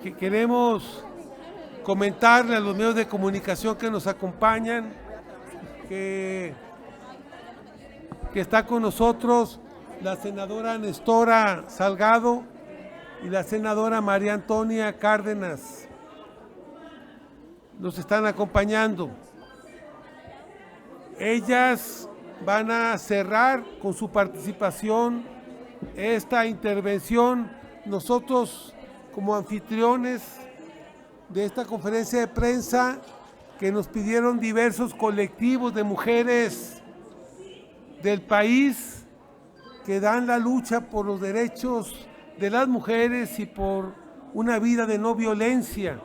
que queremos comentarle a los medios de comunicación que nos acompañan que está con nosotros la senadora Nestora Salgado y la senadora María Antonia Cárdenas. Nos están acompañando. Ellas van a cerrar con su participación esta intervención. Nosotros, como anfitriones de esta conferencia de prensa que nos pidieron diversos colectivos de mujeres del país que dan la lucha por los derechos de las mujeres y por una vida de no violencia.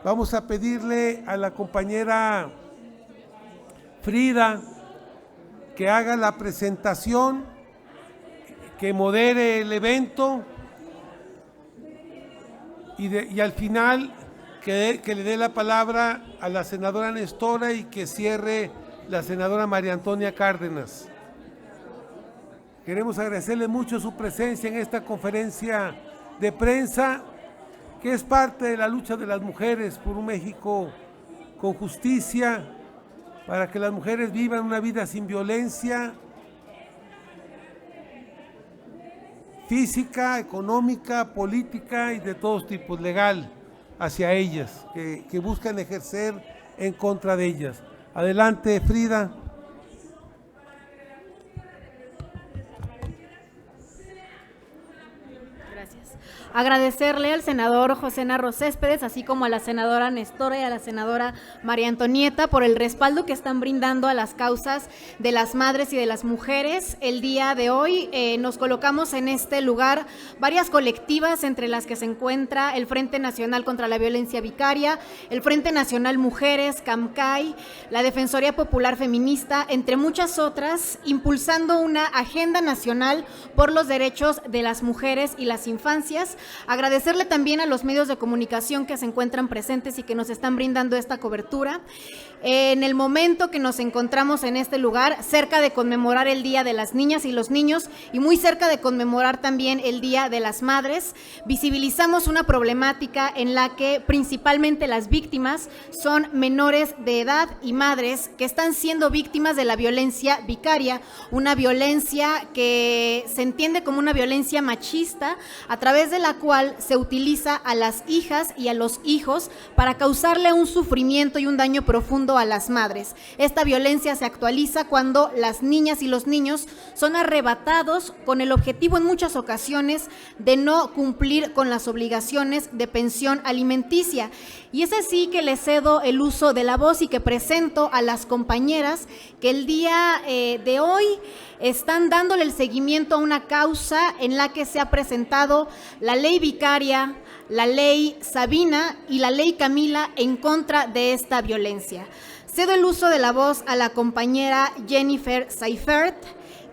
Vamos a pedirle a la compañera Frida que haga la presentación, que modere el evento y al final que le dé la palabra a la senadora Nestora y que cierre la senadora María Antonia Cárdenas. Queremos agradecerle mucho su presencia en esta conferencia de prensa, que es parte de la lucha de las mujeres por un México con justicia, para que las mujeres vivan una vida sin violencia física, económica, política y de todos tipos, legal, hacia ellas, que buscan ejercer en contra de ellas. Adelante, Frida. Agradecerle al senador José Narro Céspedes, así como a la senadora Nestora y a la senadora María Antonieta por el respaldo que están brindando a las causas de las madres y de las mujeres. El día de hoy nos colocamos en este lugar varias colectivas, entre las que se encuentra el Frente Nacional contra la Violencia Vicaria, el Frente Nacional Mujeres, CAMCAI, la Defensoría Popular Feminista, entre muchas otras, impulsando una agenda nacional por los derechos de las mujeres y las infancias. Agradecerle también a los medios de comunicación que se encuentran presentes y que nos están brindando esta cobertura. En el momento que nos encontramos en este lugar, cerca de conmemorar el Día de las Niñas y los Niños y muy cerca de conmemorar también el Día de las Madres, visibilizamos una problemática en la que principalmente las víctimas son menores de edad y madres que están siendo víctimas de la violencia vicaria, una violencia que se entiende como una violencia machista, a través de la cual se utiliza a las hijas y a los hijos para causarle un sufrimiento y un daño profundo a las madres. Esta violencia se actualiza cuando las niñas y los niños son arrebatados con el objetivo en muchas ocasiones de no cumplir con las obligaciones de pensión alimenticia. Y es así que le cedo el uso de la voz y que presento a las compañeras que el día de hoy están dándole el seguimiento a una causa en la que se ha presentado la ley vicaria, la ley Sabina y la ley Camila en contra de esta violencia. Cedo el uso de la voz a la compañera Jennifer Seifert.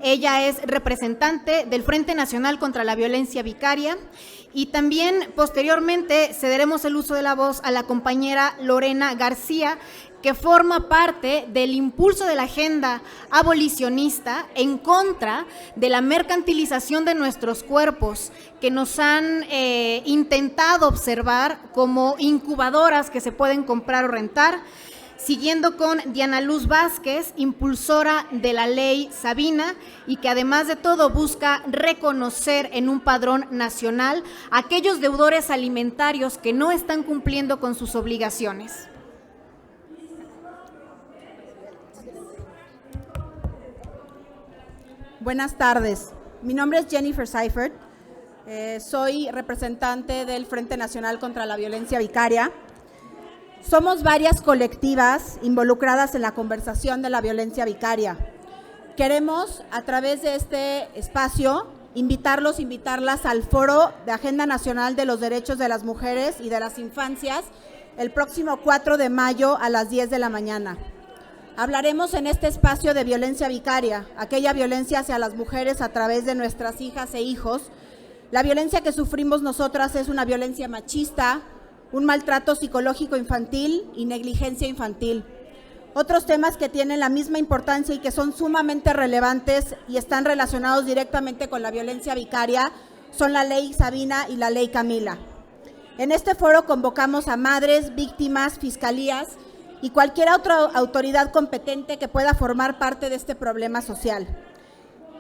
Ella es representante del Frente Nacional contra la Violencia Vicaria. Y también posteriormente cederemos el uso de la voz a la compañera Lorena García, que forma parte del impulso de la agenda abolicionista en contra de la mercantilización de nuestros cuerpos, que nos han intentado observar como incubadoras que se pueden comprar o rentar. Siguiendo con Diana Luz Vázquez, impulsora de la ley Sabina, y que además de todo busca reconocer en un padrón nacional a aquellos deudores alimentarios que no están cumpliendo con sus obligaciones. Buenas tardes, mi nombre es Jennifer Seifert, soy representante del Frente Nacional contra la Violencia Vicaria. Somos varias colectivas involucradas en la conversación de la violencia vicaria. Queremos, a través de este espacio, invitarlas al Foro de Agenda Nacional de los Derechos de las Mujeres y de las Infancias el próximo 4 de mayo a las 10 de la mañana. Hablaremos en este espacio de violencia vicaria, aquella violencia hacia las mujeres a través de nuestras hijas e hijos. La violencia que sufrimos nosotras es una violencia machista, un maltrato psicológico infantil y negligencia infantil. Otros temas que tienen la misma importancia y que son sumamente relevantes y están relacionados directamente con la violencia vicaria son la ley Sabina y la ley Camila. En este foro convocamos a madres, víctimas, fiscalías y cualquier otra autoridad competente que pueda formar parte de este problema social.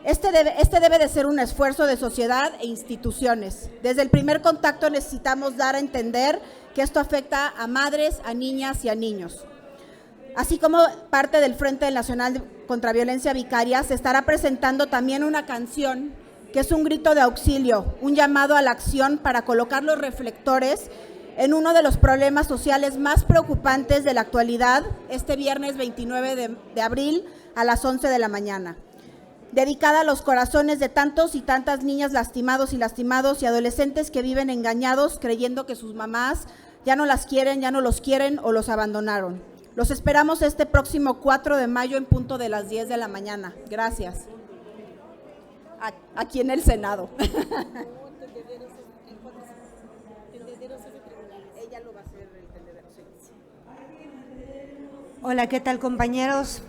Este debe de ser un esfuerzo de sociedad e instituciones. Desde el primer contacto necesitamos dar a entender que esto afecta a madres, a niñas y a niños. Así como parte del Frente Nacional contra Violencia Vicaria, se estará presentando también una canción que es un grito de auxilio, un llamado a la acción para colocar los reflectores en uno de los problemas sociales más preocupantes de la actualidad, este viernes 29 de abril a las 11 de la mañana. Dedicada a los corazones de tantos y tantas niñas lastimados y adolescentes que viven engañados creyendo que sus mamás ya no las quieren, ya no los quieren o los abandonaron. Los esperamos este próximo 4 de mayo en punto de las 10 de la mañana. Gracias. Aquí en el Senado. Hola, ¿qué tal, compañeros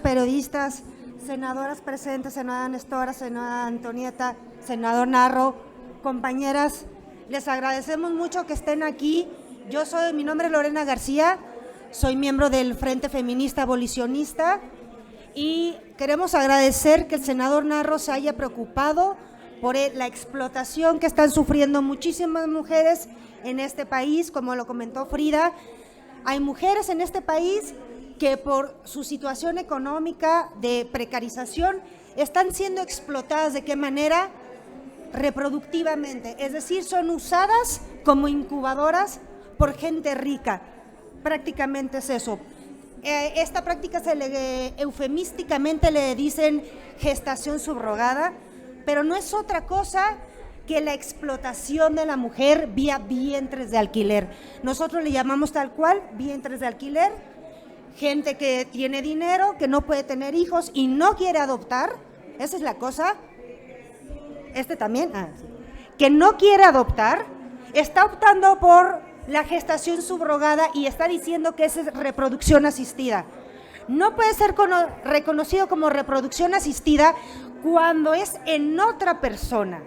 periodistas, senadoras presentes, senadora Nestora, senadora Antonieta, senador Narro, compañeras? Les agradecemos mucho que estén aquí. Mi nombre es Lorena García, soy miembro del Frente Feminista Abolicionista y queremos agradecer que el senador Narro se haya preocupado por la explotación que están sufriendo muchísimas mujeres en este país. Como lo comentó Frida, hay mujeres en este país que por su situación económica de precarización están siendo explotadas. ¿De qué manera? Reproductivamente, es decir, son usadas como incubadoras por gente rica. Prácticamente es eso. Esta práctica eufemísticamente le dicen gestación subrogada, pero no es otra cosa que la explotación de la mujer vía vientres de alquiler. Nosotros le llamamos tal cual vientres de alquiler. Gente que tiene dinero, que no puede tener hijos y no quiere adoptar, esa es la cosa. También, que no quiere adoptar, está optando por la gestación subrogada y está diciendo que esa es reproducción asistida. No puede ser reconocido como reproducción asistida cuando es en otra persona.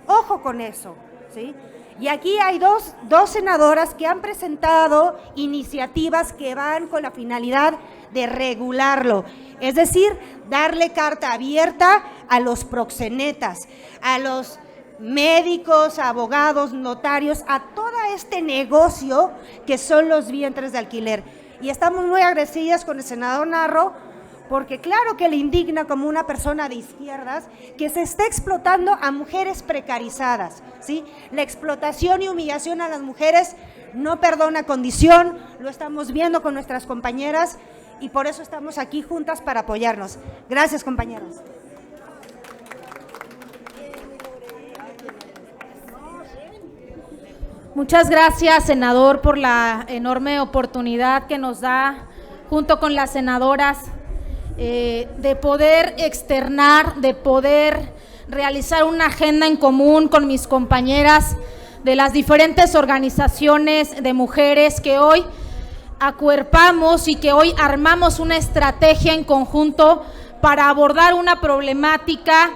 Ojo con eso, ¿sí? Y aquí hay dos senadoras que han presentado iniciativas que van con la finalidad de regularlo, es decir, darle carta abierta a los proxenetas, a los médicos, abogados, notarios, a todo este negocio que son los vientres de alquiler. Y estamos muy agradecidas con el senador Narro, porque claro que le indigna como una persona de izquierdas que se esté explotando a mujeres precarizadas, ¿sí? La explotación y humillación a las mujeres no perdona condición, lo estamos viendo con nuestras compañeras y por eso estamos aquí juntas para apoyarnos. Gracias, compañeros. Muchas gracias, senador, por la enorme oportunidad que nos da, junto con las senadoras, de poder externar, de poder realizar una agenda en común con mis compañeras de las diferentes organizaciones de mujeres que hoy acuerpamos y que hoy armamos una estrategia en conjunto para abordar una problemática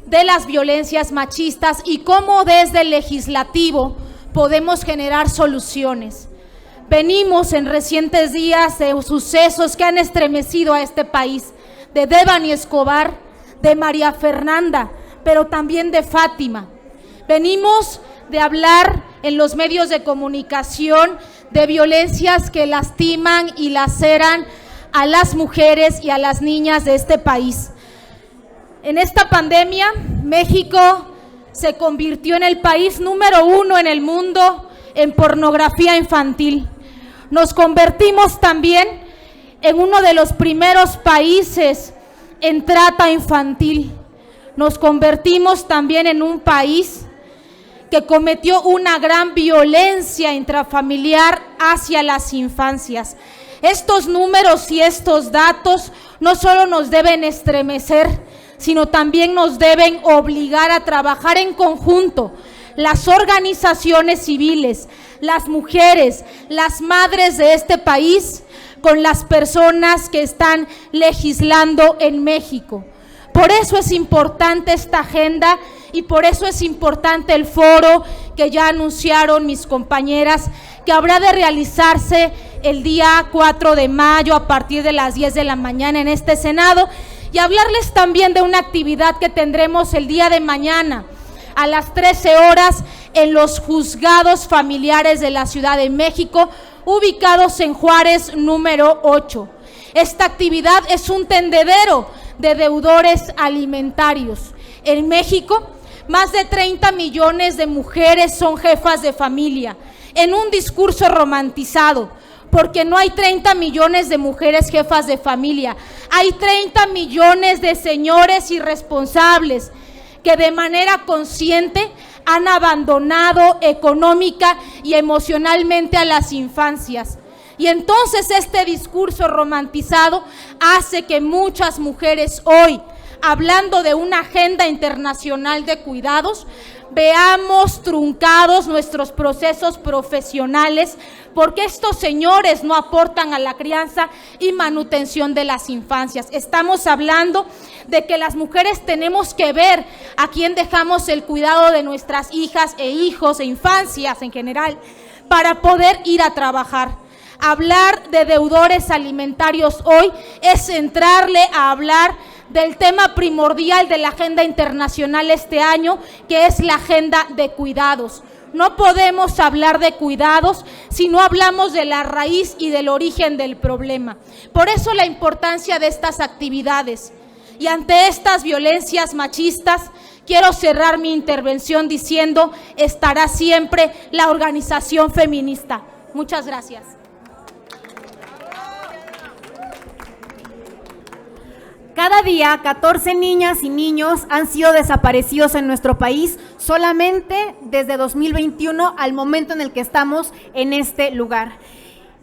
de las violencias machistas y cómo desde el legislativo podemos generar soluciones. Venimos en recientes días de sucesos que han estremecido a este país, de Devani Escobar, de María Fernanda, pero también de Fátima. Venimos de hablar en los medios de comunicación de violencias que lastiman y laceran a las mujeres y a las niñas de este país. En esta pandemia, México se convirtió en el país número 1 en el mundo en pornografía infantil. Nos convertimos también en uno de los primeros países en trata infantil. Nos convertimos también en un país que cometió una gran violencia intrafamiliar hacia las infancias. Estos números y estos datos no solo nos deben estremecer, sino también nos deben obligar a trabajar en conjunto, las organizaciones civiles, las mujeres, las madres de este país, con las personas que están legislando en México. Por eso es importante esta agenda y por eso es importante el foro que ya anunciaron mis compañeras, que habrá de realizarse el día 4 de mayo a partir de las 10 de la mañana en este Senado, y hablarles también de una actividad que tendremos el día de mañana a las 13 horas en los juzgados familiares de la Ciudad de México, ubicados en Juárez número 8. Esta actividad es un tendedero de deudores alimentarios. En México, más de 30 millones de mujeres son jefas de familia, en un discurso romantizado, porque no hay 30 millones de mujeres jefas de familia, hay 30 millones de señores irresponsables que de manera consciente han abandonado económica y emocionalmente a las infancias. Y entonces este discurso romantizado hace que muchas mujeres hoy, hablando de una agenda internacional de cuidados, veamos truncados nuestros procesos profesionales, porque estos señores no aportan a la crianza y manutención de las infancias. Estamos hablando de que las mujeres tenemos que ver a quién dejamos el cuidado de nuestras hijas e hijos e infancias en general para poder ir a trabajar. Hablar de deudores alimentarios hoy es entrarle a hablar del tema primordial de la agenda internacional este año, que es la agenda de cuidados. No podemos hablar de cuidados si no hablamos de la raíz y del origen del problema. Por eso la importancia de estas actividades. Y ante estas violencias machistas, quiero cerrar mi intervención diciendo: estará siempre la organización feminista. Muchas gracias. Cada día, 14 niñas y niños han sido desaparecidos en nuestro país solamente desde 2021 al momento en el que estamos en este lugar.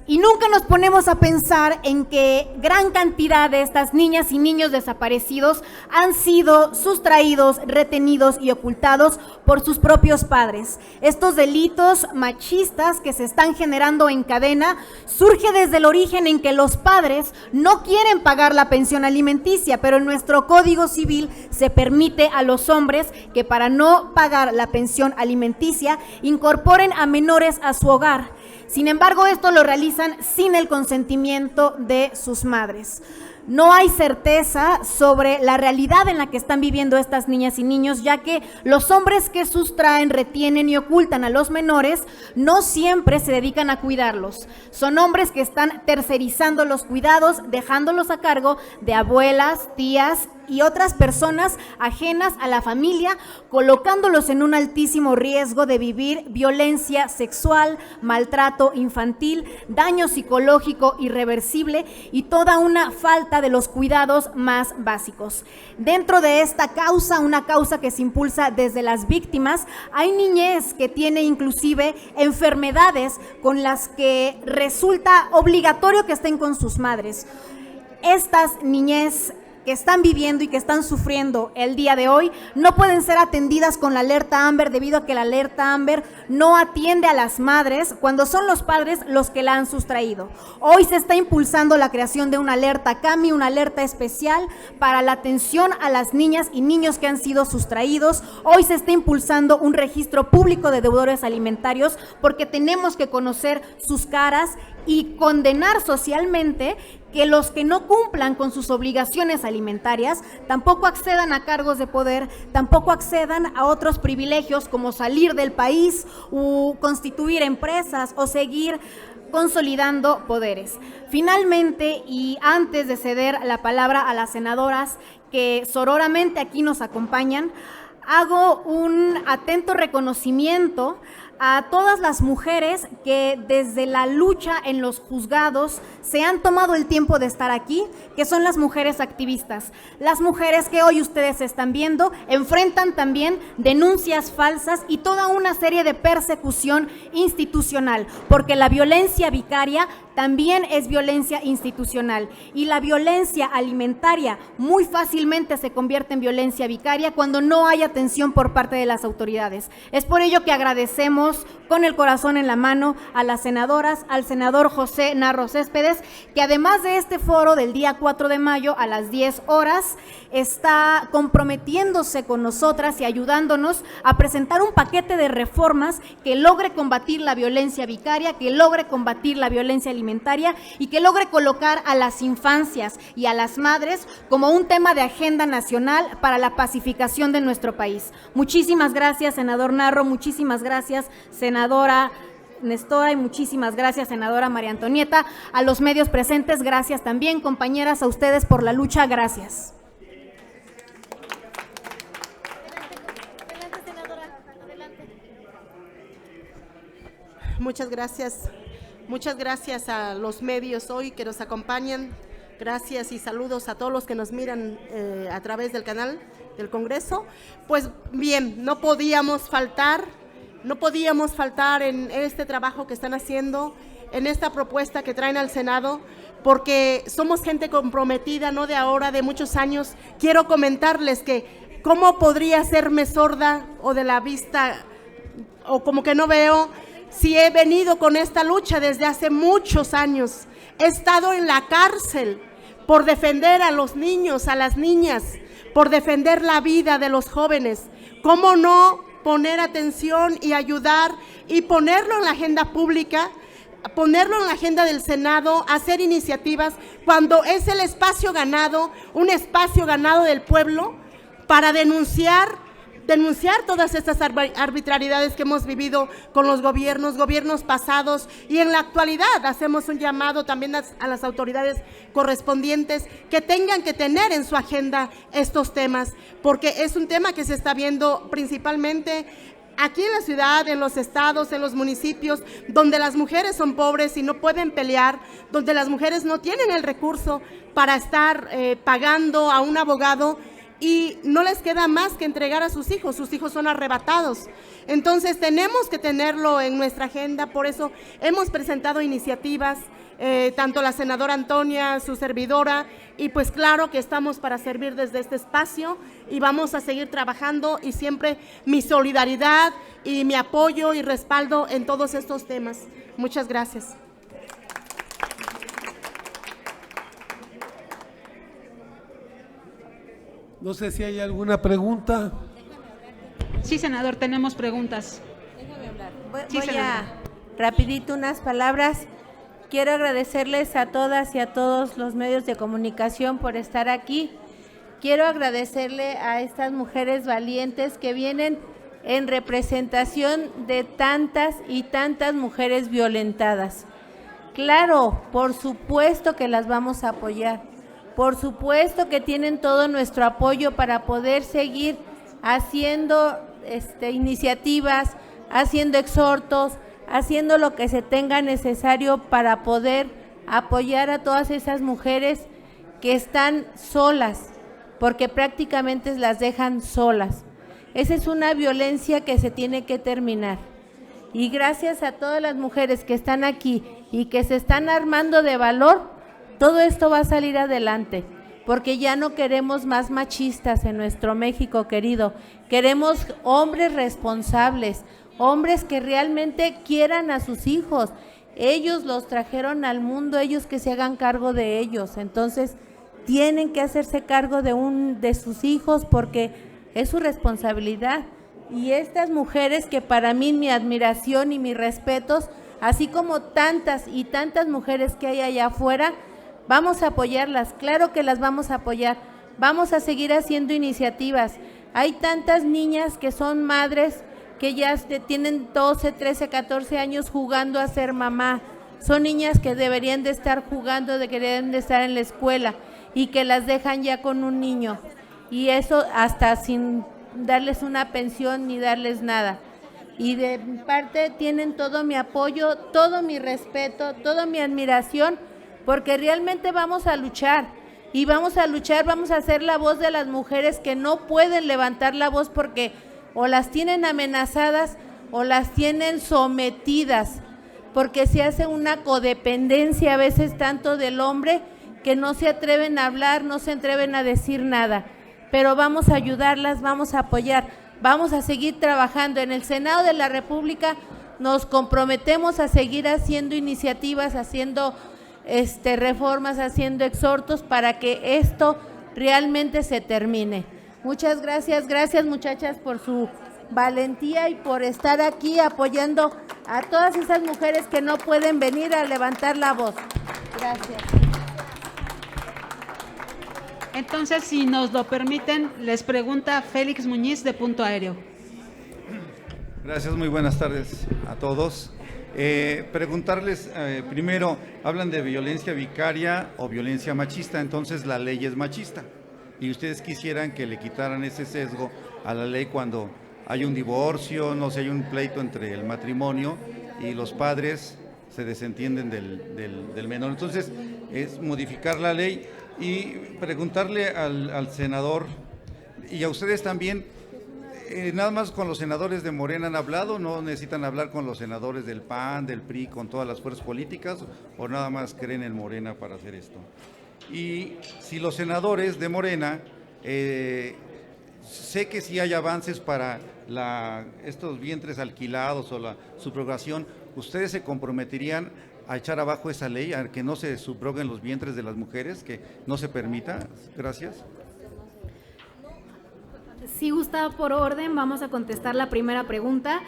Y nunca nos ponemos a pensar en que gran cantidad de estas niñas y niños desaparecidos han sido sustraídos, retenidos y ocultados por sus propios padres. Estos delitos machistas que se están generando en cadena surge desde el origen en que los padres no quieren pagar la pensión alimenticia, pero en nuestro Código Civil se permite a los hombres que para no pagar la pensión alimenticia incorporen a menores a su hogar. Sin embargo, esto lo realizan sin el consentimiento de sus madres. No hay certeza sobre la realidad en la que están viviendo estas niñas y niños, ya que los hombres que sustraen, retienen y ocultan a los menores no siempre se dedican a cuidarlos. Son hombres que están tercerizando los cuidados, dejándolos a cargo de abuelas, tías y otras personas ajenas a la familia, colocándolos en un altísimo riesgo de vivir violencia sexual, maltrato infantil, daño psicológico irreversible y toda una falta de los cuidados más básicos. Dentro de esta causa, una causa que se impulsa desde las víctimas, hay niñez que tiene inclusive enfermedades con las que resulta obligatorio que estén con sus madres. Estas niñez que están viviendo y que están sufriendo el día de hoy no pueden ser atendidas con la alerta Amber, debido a que la alerta Amber no atiende a las madres cuando son los padres los que la han sustraído. Hoy se está impulsando la creación de una alerta CAMI, una alerta especial para la atención a las niñas y niños que han sido sustraídos. Hoy se está impulsando un registro público de deudores alimentarios, porque tenemos que conocer sus caras y condenar socialmente que los que no cumplan con sus obligaciones alimentarias tampoco accedan a cargos de poder, tampoco accedan a otros privilegios como salir del país o constituir empresas o seguir consolidando poderes. Finalmente, y antes de ceder la palabra a las senadoras que sororamente aquí nos acompañan, hago un atento reconocimiento a todas las mujeres que desde la lucha en los juzgados se han tomado el tiempo de estar aquí, que son las mujeres activistas. Las mujeres que hoy ustedes están viendo enfrentan también denuncias falsas y toda una serie de persecución institucional, porque la violencia vicaria también es violencia institucional, y la violencia alimentaria muy fácilmente se convierte en violencia vicaria cuando no hay atención por parte de las autoridades. Es por ello que agradecemos agradecemos con el corazón en la mano a las senadoras, al senador José Narro Céspedes, que además de este foro del día 4 de mayo a las 10 horas, está comprometiéndose con nosotras y ayudándonos a presentar un paquete de reformas que logre combatir la violencia vicaria, que logre combatir la violencia alimentaria y que logre colocar a las infancias y a las madres como un tema de agenda nacional para la pacificación de nuestro país. Muchísimas gracias, senador Narro, muchísimas gracias, senadora Nestora, y muchísimas gracias, senadora María Antonieta. A los medios presentes, gracias también, compañeras, a ustedes por la lucha, gracias. Muchas gracias a los medios hoy que nos acompañan. Gracias y saludos a todos los que nos miran a través del canal del Congreso. Pues bien, no podíamos faltar en este trabajo que están haciendo, en esta propuesta que traen al Senado, porque somos gente comprometida, no de ahora, de muchos años. Quiero comentarles que cómo podría serme sorda o de la vista o como que no veo, si he venido con esta lucha desde hace muchos años. He estado en la cárcel por defender a los niños, a las niñas, por defender la vida de los jóvenes. ¿Cómo no poner atención y ayudar y ponerlo en la agenda pública, ponerlo en la agenda del Senado, hacer iniciativas cuando es el espacio ganado, un espacio ganado del pueblo para denunciar todas estas arbitrariedades que hemos vivido con los gobiernos pasados, y en la actualidad hacemos un llamado también a las autoridades correspondientes que tengan que tener en su agenda estos temas, porque es un tema que se está viendo principalmente aquí en la ciudad, en los estados, en los municipios, donde las mujeres son pobres y no pueden pelear, donde las mujeres no tienen el recurso para estar pagando a un abogado, y no les queda más que entregar a sus hijos son arrebatados. Entonces tenemos que tenerlo en nuestra agenda, por eso hemos presentado iniciativas, tanto la senadora Antonia, su servidora, y pues claro que estamos para servir desde este espacio y vamos a seguir trabajando, y siempre mi solidaridad y mi apoyo y respaldo en todos estos temas. Muchas gracias. No sé si hay alguna pregunta. Sí, senador, tenemos preguntas. Déjame hablar. Sí, Voy senadora. rapidito unas palabras. Quiero agradecerles a todas y a todos los medios de comunicación por estar aquí. Quiero agradecerle a estas mujeres valientes que vienen en representación de tantas y tantas mujeres violentadas. Claro, por supuesto que las vamos a apoyar. Por supuesto que tienen todo nuestro apoyo para poder seguir haciendo iniciativas, haciendo exhortos, haciendo lo que se tenga necesario para poder apoyar a todas esas mujeres que están solas, porque prácticamente las dejan solas. Esa es una violencia que se tiene que terminar. Y gracias a todas las mujeres que están aquí y que se están armando de valor, todo esto va a salir adelante, porque ya no queremos más machistas en nuestro México querido. Queremos hombres responsables, hombres que realmente quieran a sus hijos. Ellos los trajeron al mundo, ellos que se hagan cargo de ellos. Entonces, tienen que hacerse cargo de sus hijos porque es su responsabilidad. Y estas mujeres que para mí mi admiración y mis respetos, así como tantas y tantas mujeres que hay allá afuera, vamos a apoyarlas, claro que las vamos a apoyar, vamos a seguir haciendo iniciativas. Hay tantas niñas que son madres que ya tienen 12, 13, 14 años jugando a ser mamá. Son niñas que deberían de estar jugando, deberían de estar en la escuela y que las dejan ya con un niño. Y eso hasta sin darles una pensión ni darles nada. Y de mi parte tienen todo mi apoyo, todo mi respeto, toda mi admiración, porque realmente vamos a luchar, y vamos a luchar, vamos a hacer la voz de las mujeres que no pueden levantar la voz porque o las tienen amenazadas o las tienen sometidas, porque se hace una codependencia a veces tanto del hombre que no se atreven a hablar, no se atreven a decir nada, pero vamos a ayudarlas, vamos a apoyar, vamos a seguir trabajando. En el Senado de la República nos comprometemos a seguir haciendo iniciativas, haciendo reformas, haciendo exhortos para que esto realmente se termine. Muchas gracias, gracias muchachas por su valentía y por estar aquí apoyando a todas esas mujeres que no pueden venir a levantar la voz. Gracias. Entonces, si nos lo permiten, les pregunta Félix Muñiz de Punto Aéreo. Gracias, muy buenas tardes a todos. Preguntarles, primero, hablan de violencia vicaria o violencia machista, entonces la ley es machista. Y ustedes quisieran que le quitaran ese sesgo a la ley cuando hay un divorcio, no sé, hay un pleito entre el matrimonio y los padres se desentienden del menor. Entonces, es modificar la ley y preguntarle al senador y a ustedes también, nada más con los senadores de Morena han hablado, no necesitan hablar con los senadores del PAN, del PRI, con todas las fuerzas políticas, o nada más creen en Morena para hacer esto. Y si los senadores de Morena, sé que sí hay avances para estos vientres alquilados o la subrogación, ¿ustedes se comprometerían a echar abajo esa ley, a que no se subroguen los vientres de las mujeres, que no se permita? Gracias. Si gusta, por orden, vamos a contestar la primera pregunta.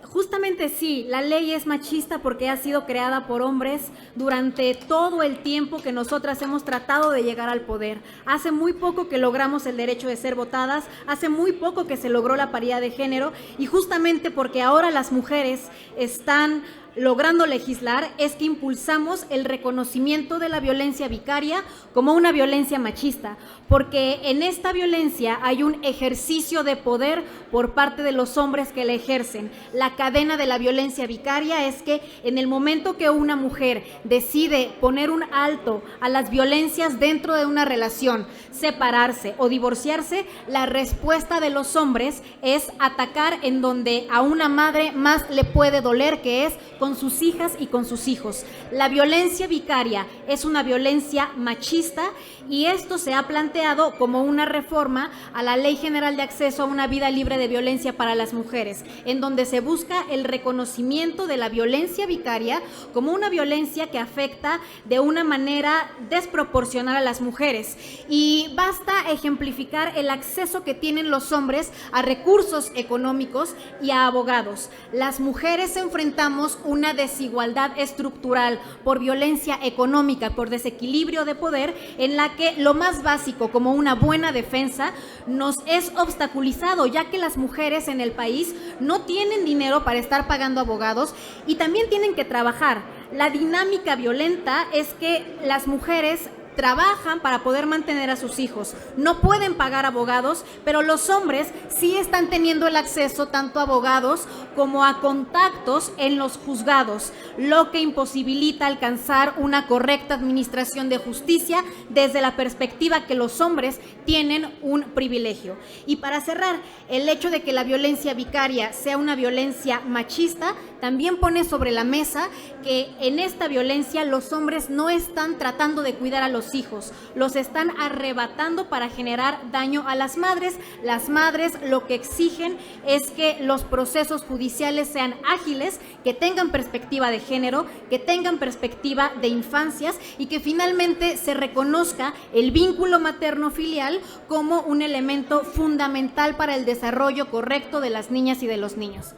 Justamente sí, la ley es machista porque ha sido creada por hombres durante todo el tiempo que nosotras hemos tratado de llegar al poder. Hace muy poco que logramos el derecho de ser votadas, hace muy poco que se logró la paridad de género, y justamente porque ahora las mujeres están logrando legislar es que impulsamos el reconocimiento de la violencia vicaria como una violencia machista, porque en esta violencia hay un ejercicio de poder por parte de los hombres que la ejercen. La cadena de la violencia vicaria es que en el momento que una mujer decide poner un alto a las violencias dentro de una relación, separarse o divorciarse, la respuesta de los hombres es atacar en donde a una madre más le puede doler, que es con sus hijas y con sus hijos. La violencia vicaria es una violencia machista y esto se ha planteado como una reforma a la Ley General de Acceso a una Vida Libre de Violencia para las Mujeres, en donde se busca el reconocimiento de la violencia vicaria como una violencia que afecta de una manera desproporcional a las mujeres. Y basta ejemplificar el acceso que tienen los hombres a recursos económicos y a abogados. Las mujeres enfrentamos una desigualdad estructural por violencia económica, por desequilibrio de poder, en la que lo más básico, como una buena defensa, nos es obstaculizado, ya que las mujeres en el país no tienen dinero para estar pagando abogados y también tienen que trabajar. La dinámica violenta es que las mujeres trabajan para poder mantener a sus hijos, no pueden pagar abogados, pero los hombres sí están teniendo el acceso tanto a abogados como a contactos en los juzgados, lo que imposibilita alcanzar una correcta administración de justicia desde la perspectiva que los hombres tienen un privilegio. Y para cerrar, el hecho de que la violencia vicaria sea una violencia machista también pone sobre la mesa que en esta violencia los hombres no están tratando de cuidar a los hijos, los están arrebatando para generar daño a las madres. Las madres lo que exigen es que los procesos judiciales sean ágiles, que tengan perspectiva de género, que tengan perspectiva de infancias y que finalmente se reconozca el vínculo materno-filial como un elemento fundamental para el desarrollo correcto de las niñas y de los niños.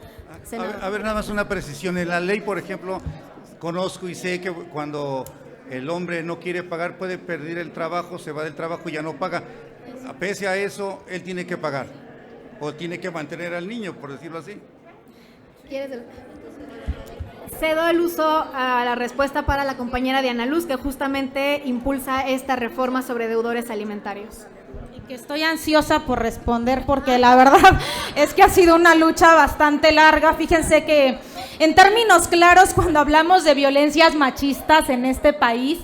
A ver, nada más una precisión. En la ley, por ejemplo, conozco y sé que cuando el hombre no quiere pagar, puede perder el trabajo, se va del trabajo y ya no paga. Pese a eso, él tiene que pagar o tiene que mantener al niño, por decirlo así. Cedo el uso a la respuesta para la compañera Diana Luz, que justamente impulsa esta reforma sobre deudores alimentarios. Que estoy ansiosa por responder porque la verdad es que ha sido una lucha bastante larga. Fíjense que en términos claros, cuando hablamos de violencias machistas en este país,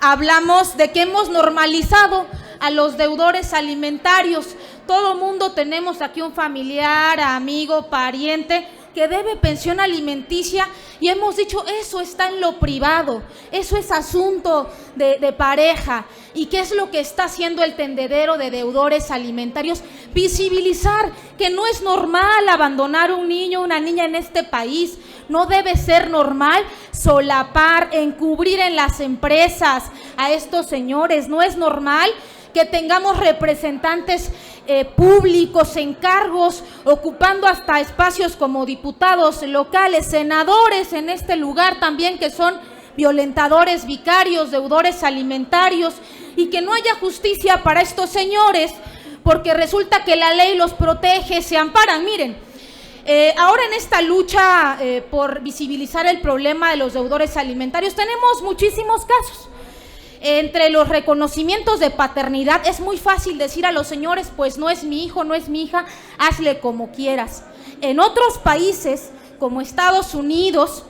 hablamos de que hemos normalizado a los deudores alimentarios. Todo mundo tenemos aquí un familiar, amigo, pariente que debe pensión alimenticia y hemos dicho eso está en lo privado, eso es asunto de pareja. ¿Y qué es lo que está haciendo el tendedero de deudores alimentarios? Visibilizar que no es normal abandonar un niño o una niña en este país, no debe ser normal solapar, encubrir en las empresas a estos señores, no es normal que tengamos representantes públicos en cargos, ocupando hasta espacios como diputados locales, senadores en este lugar también, que son violentadores vicarios, deudores alimentarios, y que no haya justicia para estos señores, porque resulta que la ley los protege, se amparan. Miren, ahora en esta lucha por visibilizar el problema de los deudores alimentarios, tenemos muchísimos casos. Entre los reconocimientos de paternidad es muy fácil decir a los señores, pues no es mi hijo, no es mi hija, hazle como quieras. En otros países, como Estados Unidos,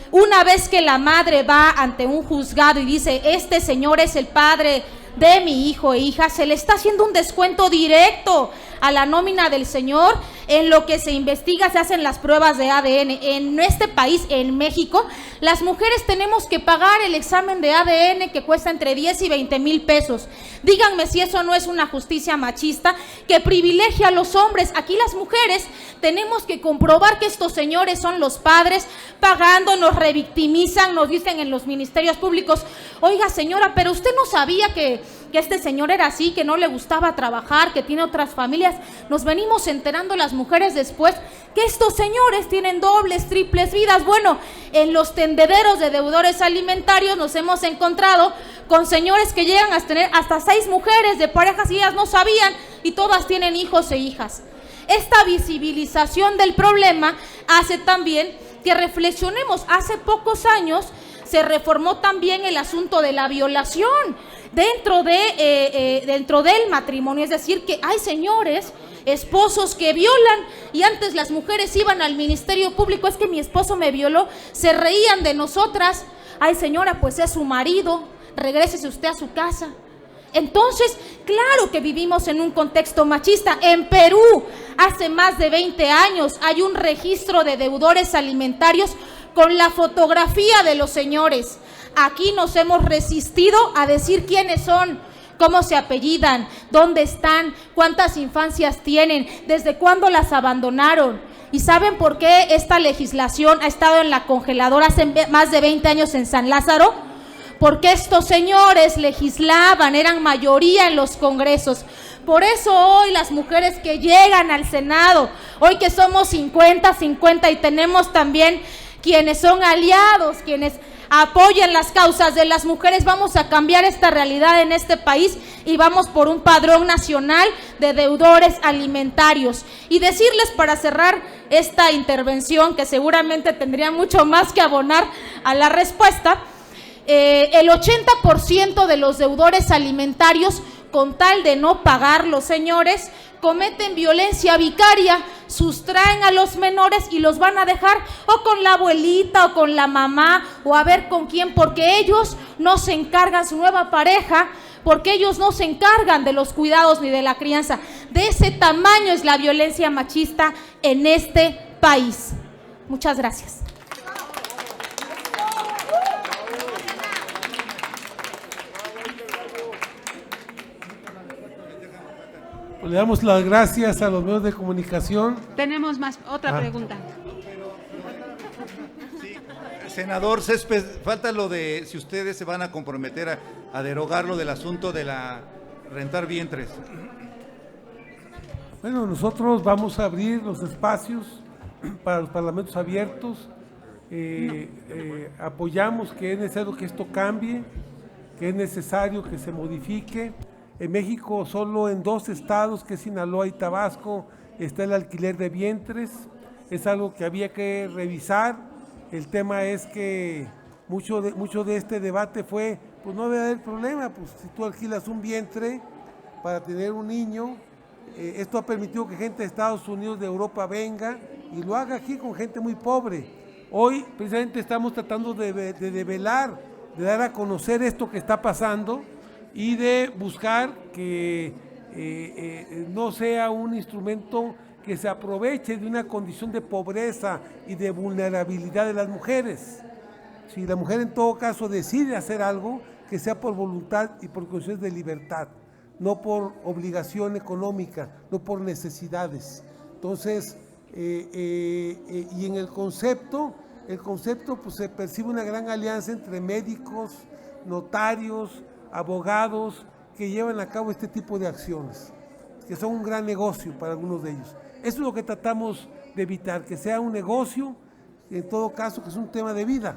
una vez que la madre va ante un juzgado y dice, este señor es el padre de mi hijo e hija, se le está haciendo un descuento directo a la nómina del señor. En lo que se investiga, se hacen las pruebas de ADN. En este país, en México, las mujeres tenemos que pagar el examen de ADN que cuesta entre 10 y 20 mil pesos. Díganme si eso no es una justicia machista que privilegia a los hombres. Aquí las mujeres tenemos que comprobar que estos señores son los padres, pagando, nos revictimizan, nos dicen en los ministerios públicos, oiga señora, pero usted no sabía que este señor era así, que no le gustaba trabajar, que tiene otras familias. Nos venimos enterando las mujeres después que estos señores tienen dobles, triples vidas. Bueno, en los tendederos de deudores alimentarios nos hemos encontrado con señores que llegan a tener hasta 6 mujeres de parejas y ellas no sabían, y todas tienen hijos e hijas. Esta visibilización del problema hace también que reflexionemos. Hace pocos años se reformó también el asunto de la violación dentro del matrimonio, es decir, que hay señores, esposos que violan, y antes las mujeres iban al Ministerio Público, es que mi esposo me violó, se reían de nosotras. Ay señora, pues es su marido, regrésese usted a su casa. Entonces, claro que vivimos en un contexto machista. En Perú, hace más de 20 años, hay un registro de deudores alimentarios con la fotografía de los señores. Aquí nos hemos resistido a decir quiénes son, cómo se apellidan, dónde están, cuántas infancias tienen, desde cuándo las abandonaron. ¿Y saben por qué esta legislación ha estado en la congeladora hace más de 20 años en San Lázaro? Porque estos señores legislaban, eran mayoría en los congresos. Por eso hoy las mujeres que llegan al Senado, hoy que somos 50-50 y tenemos también quienes son aliados, quienes apoyan las causas de las mujeres, vamos a cambiar esta realidad en este país y vamos por un padrón nacional de deudores alimentarios. Y decirles, para cerrar esta intervención, que seguramente tendría mucho más que abonar a la respuesta, el 80% de los deudores alimentarios, con tal de no pagar, los señores cometen violencia vicaria, sustraen a los menores y los van a dejar o con la abuelita o con la mamá o a ver con quién, porque ellos no se encargan, su nueva pareja, porque ellos no se encargan de los cuidados ni de la crianza. De ese tamaño es la violencia machista en este país. Muchas gracias. Le damos las gracias a los medios de comunicación. Tenemos otra pregunta. Sí, senador Céspedes, falta lo de si ustedes se van a comprometer a derogar lo del asunto de la rentar vientres. Bueno, nosotros vamos a abrir los espacios para los parlamentos abiertos. Apoyamos que es necesario que esto cambie, que es necesario que se modifique. En México, solo en 2 estados, que es Sinaloa y Tabasco, está el alquiler de vientres. Es algo que había que revisar. El tema es que mucho de este debate fue, pues no debe haber problema, pues si tú alquilas un vientre para tener un niño, esto ha permitido que gente de Estados Unidos, de Europa venga y lo haga aquí con gente muy pobre. Hoy precisamente estamos tratando de develar, de dar a conocer esto que está pasando, y de buscar que no sea un instrumento que se aproveche de una condición de pobreza y de vulnerabilidad de las mujeres. Si la mujer en todo caso decide hacer algo, que sea por voluntad y por condiciones de libertad, no por obligación económica, no por necesidades. Entonces, y en el concepto pues se percibe una gran alianza entre médicos, notarios, abogados que llevan a cabo este tipo de acciones, que son un gran negocio para algunos de ellos. Eso es lo que tratamos de evitar, que sea un negocio, en todo caso que es un tema de vida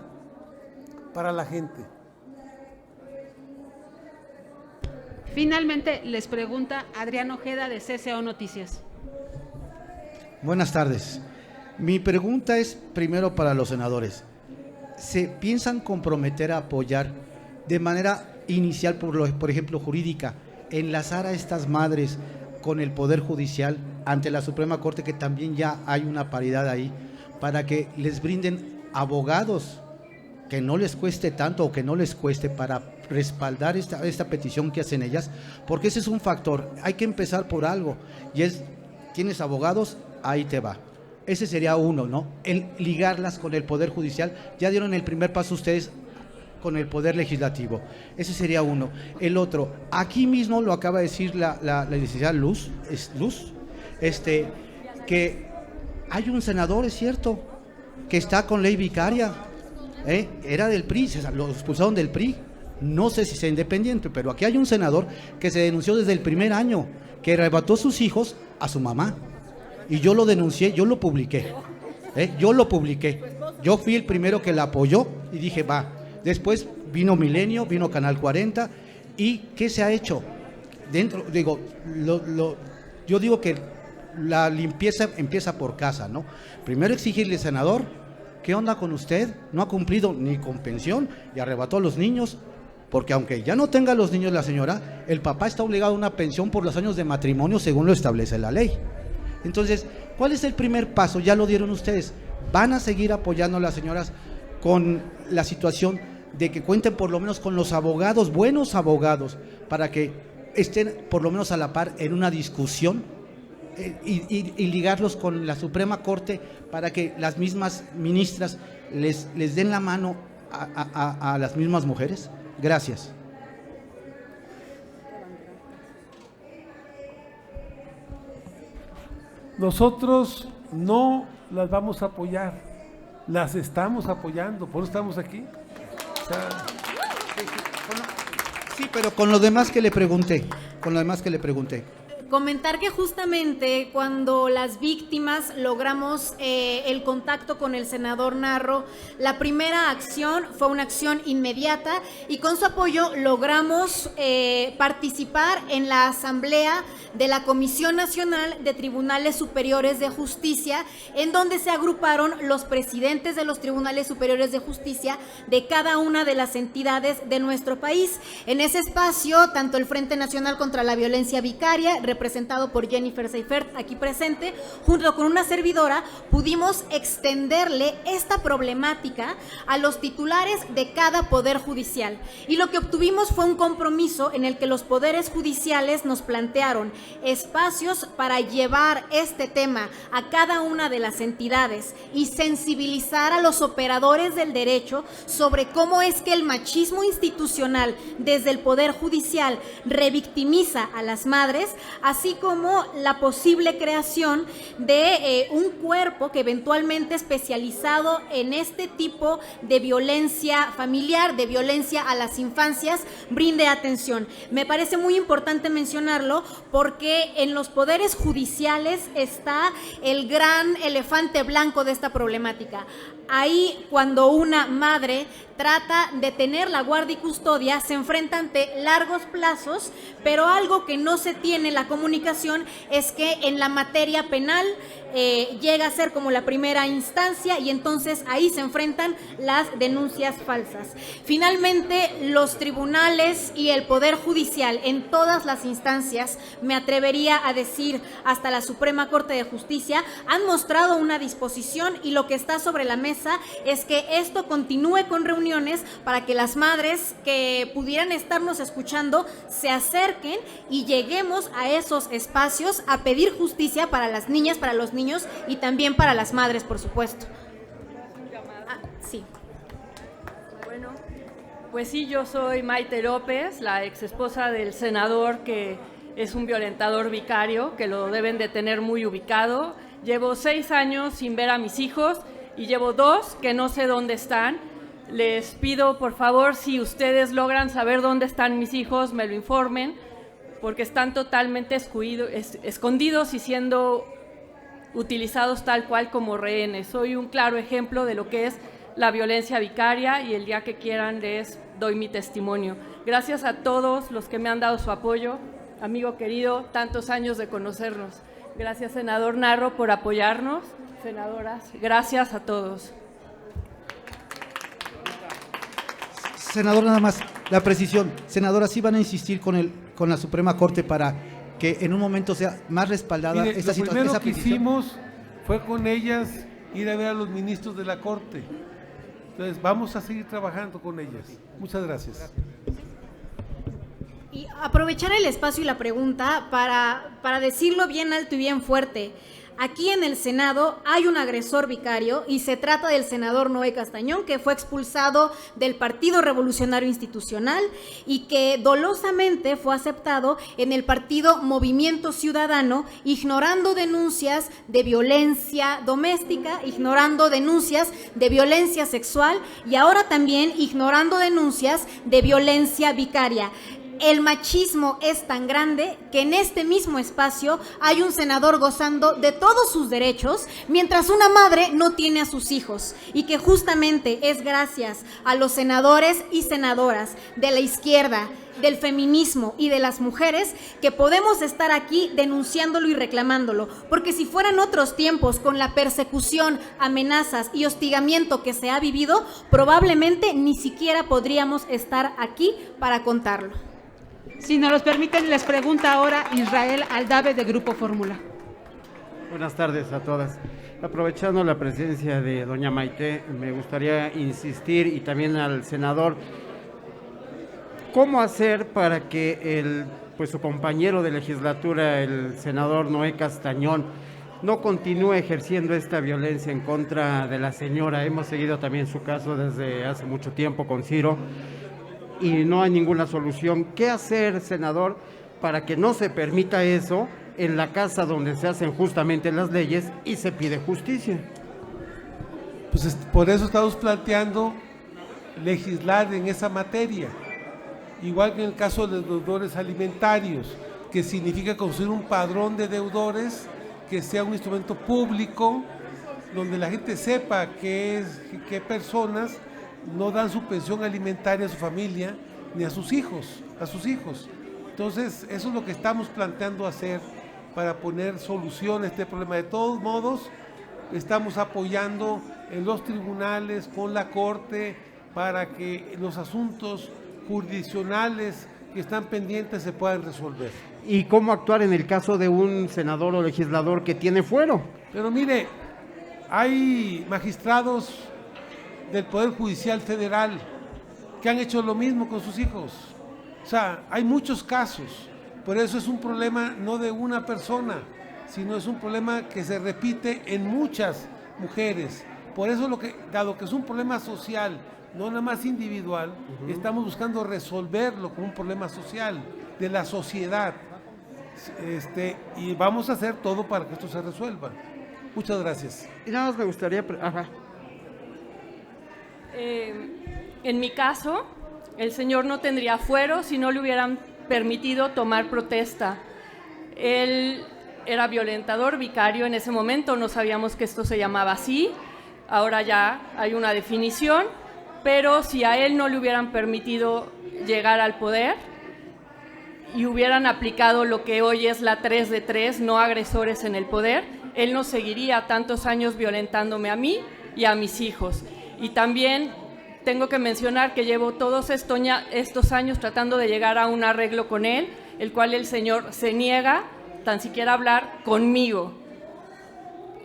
para la gente. Finalmente les pregunta Adrián Ojeda de CCO Noticias. Buenas tardes. Mi pregunta es primero para los senadores. ¿Se piensan comprometer a apoyar de manera inicial, por ejemplo, jurídica, enlazar a estas madres con el Poder Judicial ante la Suprema Corte, que también ya hay una paridad ahí, para que les brinden abogados que no les cueste tanto o que no les cueste para respaldar esta petición que hacen ellas? Porque ese es un factor. Hay que empezar por algo y es, ¿tienes abogados? Ahí te va. Ese sería uno, ¿no? El ligarlas con el Poder Judicial. Ya dieron el primer paso ustedes con el Poder Legislativo. Ese sería uno. El otro, aquí mismo lo acaba de decir la licenciada Luz, que hay un senador, es cierto, que está con ley vicaria, era del PRI, lo expulsaron del PRI, no sé si sea independiente, pero aquí hay un senador que se denunció desde el primer año, que arrebató sus hijos a su mamá, y yo lo denuncié, yo lo publiqué, yo fui el primero que la apoyó y dije, va. Después vino Milenio, vino Canal 40, y ¿qué se ha hecho? Yo digo que la limpieza empieza por casa, ¿no? Primero exigirle, senador, ¿qué onda con usted? No ha cumplido ni con pensión y arrebató a los niños, porque aunque ya no tenga los niños la señora, el papá está obligado a una pensión por los años de matrimonio según lo establece la ley. Entonces, ¿cuál es el primer paso? Ya lo dieron ustedes. ¿Van a seguir apoyando a las señoras con la situación de que cuenten por lo menos con los abogados, buenos abogados, para que estén por lo menos a la par en una discusión y ligarlos con la Suprema Corte para que las mismas ministras les den la mano a las mismas mujeres? Gracias. Nosotros no las vamos a apoyar, las estamos apoyando, por eso estamos aquí. O sea, sí, pero con lo demás que le pregunté, Comentar que justamente cuando las víctimas logramos el contacto con el senador Narro, la primera acción fue una acción inmediata y con su apoyo logramos participar en la asamblea de la Comisión Nacional de Tribunales Superiores de Justicia, en donde se agruparon los presidentes de los Tribunales Superiores de Justicia de cada una de las entidades de nuestro país. En ese espacio, tanto el Frente Nacional contra la Violencia Vicaria, representado por Jennifer Seifert, aquí presente, junto con una servidora, pudimos extenderle esta problemática a los titulares de cada poder judicial. Y lo que obtuvimos fue un compromiso en el que los poderes judiciales nos plantearon espacios para llevar este tema a cada una de las entidades y sensibilizar a los operadores del derecho sobre cómo es que el machismo institucional desde el Poder Judicial revictimiza a las madres, así como la posible creación de un cuerpo que eventualmente especializado en este tipo de violencia familiar, de violencia a las infancias, brinde atención. Me parece muy importante mencionarlo porque en los poderes judiciales está el gran elefante blanco de esta problemática. Ahí, cuando una madre trata de tener la guardia y custodia, se enfrenta ante largos plazos, pero algo que no se tiene en la comunicación es que en la materia penal llega a ser como la primera instancia y entonces ahí se enfrentan las denuncias falsas. Finalmente, los tribunales y el Poder Judicial en todas las instancias, me atrevería a decir hasta la Suprema Corte de Justicia, han mostrado una disposición y lo que está sobre la mesa es que esto continúe con reuniones para que las madres que pudieran estarnos escuchando se acerquen y lleguemos a esos espacios a pedir justicia para las niñas, para los niños y también para las madres, por supuesto. Sí. Bueno, pues sí, yo soy Maite López, la ex esposa del senador que es un violentador vicario, que lo deben de tener muy ubicado. Llevo 6 años sin ver a mis hijos y llevo 2 que no sé dónde están. Les pido, por favor, si ustedes logran saber dónde están mis hijos, me lo informen, porque están totalmente escondidos y siendo utilizados tal cual como rehenes. Soy un claro ejemplo de lo que es la violencia vicaria y el día que quieran les doy mi testimonio. Gracias a todos los que me han dado su apoyo, amigo querido, tantos años de conocernos. Gracias, senador Narro, por apoyarnos. Senadoras, gracias a todos. Senador, nada más, la precisión. Senadora, ¿sí van a insistir con la Suprema Corte para que en un momento sea más respaldada esta situación? Lo primero que hicimos fue con ellas ir a ver a los ministros de la Corte. Entonces, vamos a seguir trabajando con ellas. Muchas gracias. Y aprovechar el espacio y la pregunta para decirlo bien alto y bien fuerte. Aquí en el Senado hay un agresor vicario y se trata del senador Noé Castañón, que fue expulsado del Partido Revolucionario Institucional y que dolosamente fue aceptado en el partido Movimiento Ciudadano, ignorando denuncias de violencia doméstica, ignorando denuncias de violencia sexual y ahora también ignorando denuncias de violencia vicaria. El machismo es tan grande que en este mismo espacio hay un senador gozando de todos sus derechos, mientras una madre no tiene a sus hijos, y que justamente es gracias a los senadores y senadoras de la izquierda, del feminismo y de las mujeres que podemos estar aquí denunciándolo y reclamándolo, porque si fueran otros tiempos con la persecución, amenazas y hostigamiento que se ha vivido, probablemente ni siquiera podríamos estar aquí para contarlo. Si nos los permiten, les pregunta ahora Israel Aldave de Grupo Fórmula. Buenas tardes a todas. Aprovechando la presencia de doña Maite, me gustaría insistir y también al senador, ¿cómo hacer para que su compañero de legislatura, el senador Noé Castañón, no continúe ejerciendo esta violencia en contra de la señora? Hemos seguido también su caso desde hace mucho tiempo con Ciro y no hay ninguna solución. ¿Qué hacer, senador, para que no se permita eso en la casa donde se hacen justamente las leyes y se pide justicia? Pues por eso estamos planteando legislar en esa materia, igual que en el caso de los deudores alimentarios, que significa construir un padrón de deudores que sea un instrumento público, donde la gente sepa qué personas no dan su pensión alimentaria a su familia ni a sus hijos. Entonces, eso es lo que estamos planteando hacer para poner solución a este problema. De todos modos, estamos apoyando en los tribunales, con la Corte, para que los asuntos jurisdiccionales que están pendientes se puedan resolver. ¿Y cómo actuar en el caso de un senador o legislador que tiene fuero? Pero mire, hay magistrados del Poder Judicial Federal que han hecho lo mismo con sus hijos. O sea, hay muchos casos. Por eso es un problema no de una persona, sino es un problema que se repite en muchas mujeres. Por eso, dado que es un problema social, no nada más individual, estamos buscando resolverlo como un problema social, de la sociedad. Y vamos a hacer todo para que esto se resuelva. Muchas gracias. Y nada más me gustaría... En mi caso, el señor no tendría fuero si no le hubieran permitido tomar protesta. Él era violentador vicario en ese momento, no sabíamos que esto se llamaba así, ahora ya hay una definición, pero si a él no le hubieran permitido llegar al poder y hubieran aplicado lo que hoy es la 3 de 3, no agresores en el poder, él no seguiría tantos años violentándome a mí y a mis hijos. Y también tengo que mencionar que llevo todos estos años tratando de llegar a un arreglo con él, el cual el señor se niega tan siquiera a hablar conmigo.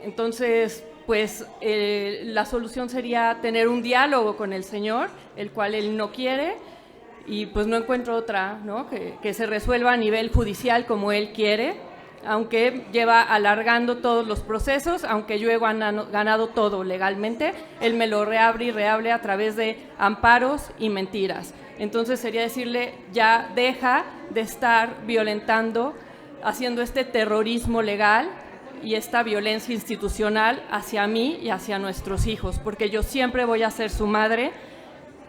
Entonces, pues la solución sería tener un diálogo con el señor, el cual él no quiere, y pues no encuentro otra, ¿no? Que se resuelva a nivel judicial como él quiere, aunque lleva alargando todos los procesos, aunque yo he ganado todo legalmente, él me lo reabre y reabre a través de amparos y mentiras. Entonces sería decirle, ya deja de estar violentando, haciendo este terrorismo legal y esta violencia institucional hacia mí y hacia nuestros hijos, porque yo siempre voy a ser su madre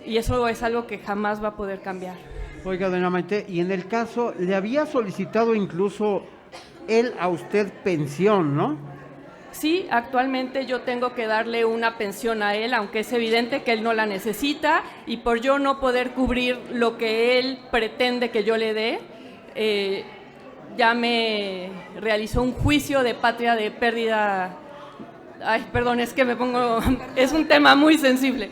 y eso es algo que jamás va a poder cambiar. Oiga, doña Maite, y en el caso, le había solicitado incluso él a usted pensión, ¿no? Sí, actualmente yo tengo que darle una pensión a él, aunque es evidente que él no la necesita, y por yo no poder cubrir lo que él pretende que yo le dé, ya me realizó un juicio de patria de pérdida. Ay, perdón, es que me pongo, es un tema muy sensible.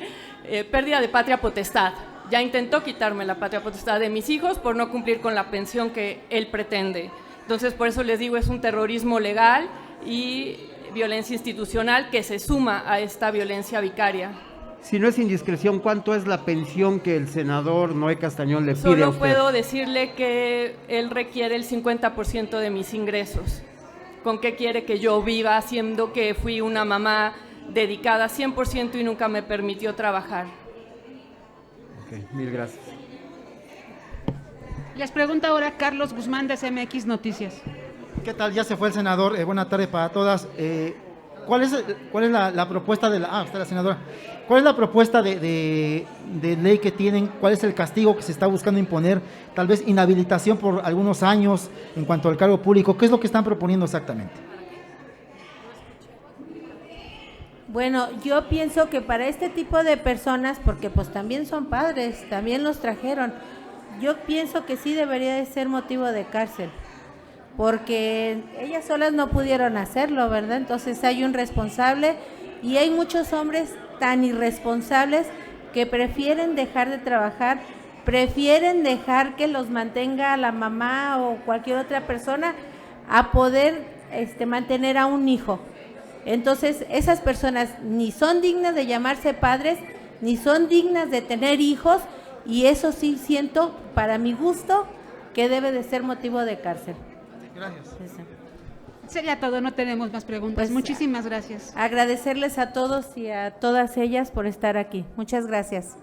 Pérdida de patria potestad. Ya intentó quitarme la patria potestad de mis hijos por no cumplir con la pensión que él pretende. Entonces, por eso les digo, es un terrorismo legal y violencia institucional que se suma a esta violencia vicaria. Si no es indiscreción, ¿cuánto es la pensión que el senador Noé Castañón le pide a Solo usted? puedo decirle que él requiere el 50% de mis ingresos. ¿Con qué quiere que yo viva, siendo que fui una mamá dedicada 100% y nunca me permitió trabajar? Ok, mil gracias. Les pregunta ahora Carlos Guzmán de CMX Noticias. ¿Qué tal? Ya se fue el senador. Buena tarde para todas. ¿Cuál es la propuesta de la... está la senadora. ¿Cuál es la propuesta de ley que tienen? ¿Cuál es el castigo que se está buscando imponer? Tal vez inhabilitación por algunos años en cuanto al cargo público. ¿Qué es lo que están proponiendo exactamente? Bueno, yo pienso que para este tipo de personas, porque pues también son padres, también los trajeron, yo pienso que sí debería de ser motivo de cárcel, porque ellas solas no pudieron hacerlo, ¿verdad? Entonces hay un responsable y hay muchos hombres tan irresponsables que prefieren dejar de trabajar, prefieren dejar que los mantenga la mamá o cualquier otra persona a poder mantener a un hijo. Entonces esas personas ni son dignas de llamarse padres, ni son dignas de tener hijos, y eso sí siento, para mi gusto, que debe de ser motivo de cárcel. Gracias. Sería todo, no tenemos más preguntas. Pues, muchísimas gracias. Agradecerles a todos y a todas ellas por estar aquí. Muchas gracias.